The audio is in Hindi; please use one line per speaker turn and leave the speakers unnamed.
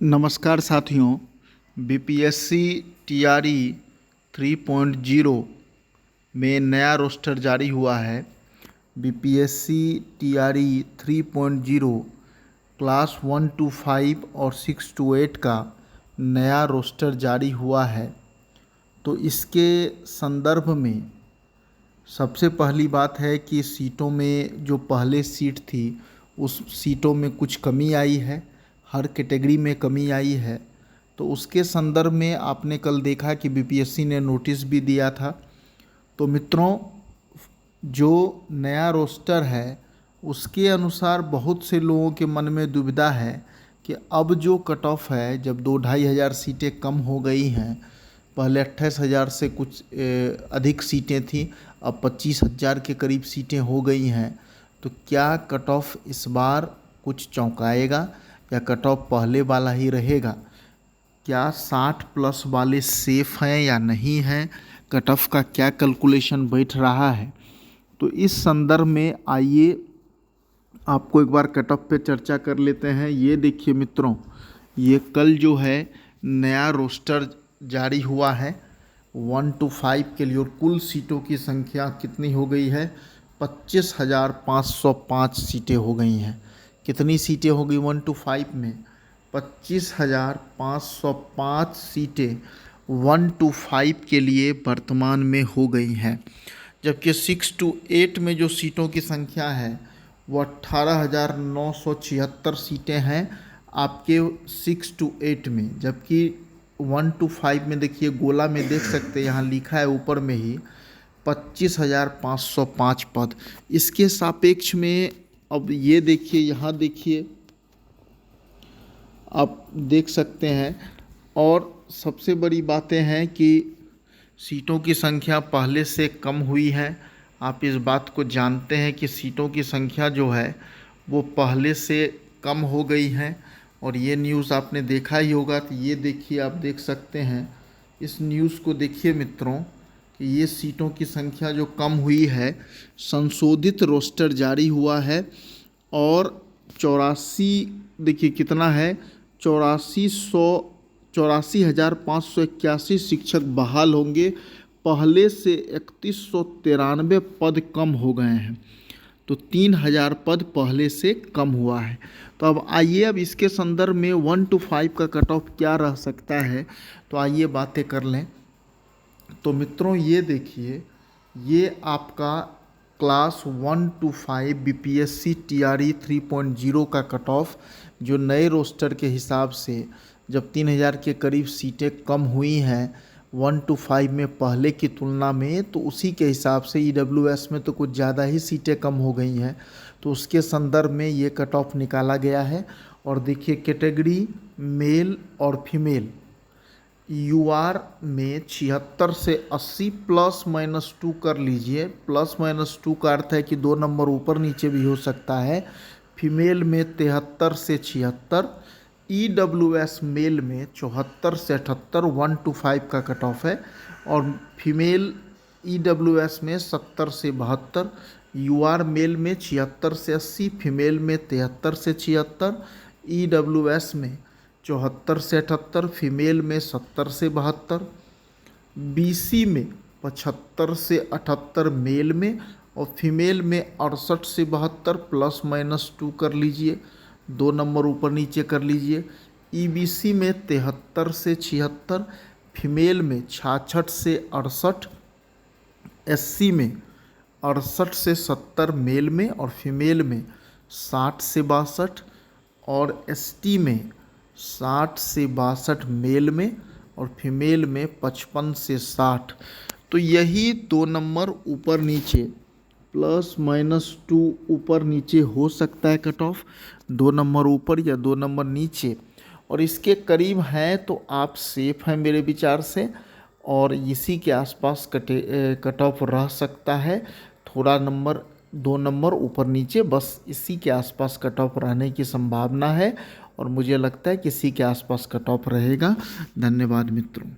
नमस्कार साथियों। बीपीएससी टीआरई 3.0 में नया रोस्टर जारी हुआ है। बीपीएससी टीआरई 3.0 क्लास 1 to 5 और 6 to 8 का नया रोस्टर जारी हुआ है। तो इसके संदर्भ में सबसे पहली बात है कि सीटों में जो पहले सीट थी उस सीटों में कुछ कमी आई है, हर कैटेगरी में कमी आई है। तो उसके संदर्भ में आपने कल देखा कि बीपीएससी ने नोटिस भी दिया था। तो मित्रों, जो नया रोस्टर है उसके अनुसार बहुत से लोगों के मन में दुविधा है कि अब जो कट ऑफ है, जब 2-2.5 हज़ार सीटें कम हो गई हैं, पहले 28,000 से कुछ अधिक सीटें थी, अब 25,000 के करीब सीटें हो गई हैं। तो क्या कट ऑफ इस बार कुछ चौंकाएगा या कट ऑफ पहले वाला ही रहेगा? क्या 60+ वाले सेफ़ हैं या नहीं हैं? कट ऑफ का क्या कैलकुलेशन बैठ रहा है? तो इस संदर्भ में आइए आपको एक बार कट ऑफ पे चर्चा कर लेते हैं। ये देखिए मित्रों, ये कल जो है नया रोस्टर जारी हुआ है 1 to 5 के लिए, और कुल सीटों की संख्या कितनी हो गई है? 25,505 सीटें हो गई हैं। कितनी सीटें हो गई 1 to 5 में? 25,505 सीटें 1 to 5 के लिए वर्तमान में हो गई हैं। जबकि 6 to 8 में जो सीटों की संख्या है वो 18,976 सीटें हैं आपके 6 to 8 में। जबकि 1 to 5 में देखिए, गोला में देख सकते हैं, यहाँ लिखा है ऊपर में ही 25,505 पद। इसके सापेक्ष में अब ये देखिए, यहाँ देखिए, आप देख सकते हैं। और सबसे बड़ी बातें हैं कि सीटों की संख्या पहले से कम हुई है। आप इस बात को जानते हैं कि सीटों की संख्या जो है वो पहले से कम हो गई है, और ये न्यूज़ आपने देखा ही होगा। तो ये देखिए, आप देख सकते हैं, इस न्यूज़ को देखिए मित्रों कि ये सीटों की संख्या जो कम हुई है, संशोधित रोस्टर जारी हुआ है और 84, देखिए कितना है, 84,581 शिक्षक बहाल होंगे। पहले से 3193 पद कम हो गए हैं। तो 3,000 पद पहले से कम हुआ है। तो अब आइए, अब इसके संदर्भ में 1 to 5 का कट ऑफ क्या रह सकता है, तो आइए बातें कर लें। तो मित्रों, ये देखिए, ये आपका क्लास 1 to 5 बीपीएससी टीआरई 3.0 का कट ऑफ, जो नए रोस्टर के हिसाब से जब 3,000 के करीब सीटें कम हुई हैं 1 to 5 में पहले की तुलना में, तो उसी के हिसाब से ईडब्ल्यूएस में तो कुछ ज़्यादा ही सीटें कम हो गई हैं। तो उसके संदर्भ में ये कट ऑफ निकाला गया है। और देखिए, कैटेगरी मेल और फीमेल यूआर में 76 से 80 +-2 कर लीजिए। +-2 का अर्थ है कि 2 नंबर ऊपर नीचे भी हो सकता है। फीमेल में 73 से 76, ईडब्ल्यूएस मेल में 74 से 78 1 to 5 का कट ऑफ है। और फीमेल ईडब्ल्यूएस में 70 से 72, यूआर मेल में 76 से 80, फीमेल में 73 से 76, ईडब्ल्यूएस में 74 से 78, फीमेल में 70 से 72, बीसी में 75 से 78 मेल में, और फीमेल में 68 से 72 +-2 कर लीजिए, 2 नंबर ऊपर नीचे कर लीजिए। ईबीसी में 73 से 76, फीमेल में 66 से 68, एससी में 68 से 70 मेल में और फीमेल में 60 से 62, और एसटी में 60 से 62 मेल में और फीमेल में 55 से 60। तो यही 2 नंबर ऊपर नीचे +-2 ऊपर नीचे हो सकता है कट ऑफ, 2 नंबर ऊपर या 2 नंबर नीचे, और इसके करीब हैं तो आप सेफ हैं मेरे विचार से। और इसी के आसपास कट ऑफ रह सकता है, थोड़ा नंबर 2 नंबर ऊपर नीचे, बस इसी के आसपास कट ऑफ रहने की संभावना है, और मुझे लगता है कि इसी के आसपास कट ऑफ रहेगा। धन्यवाद मित्रों।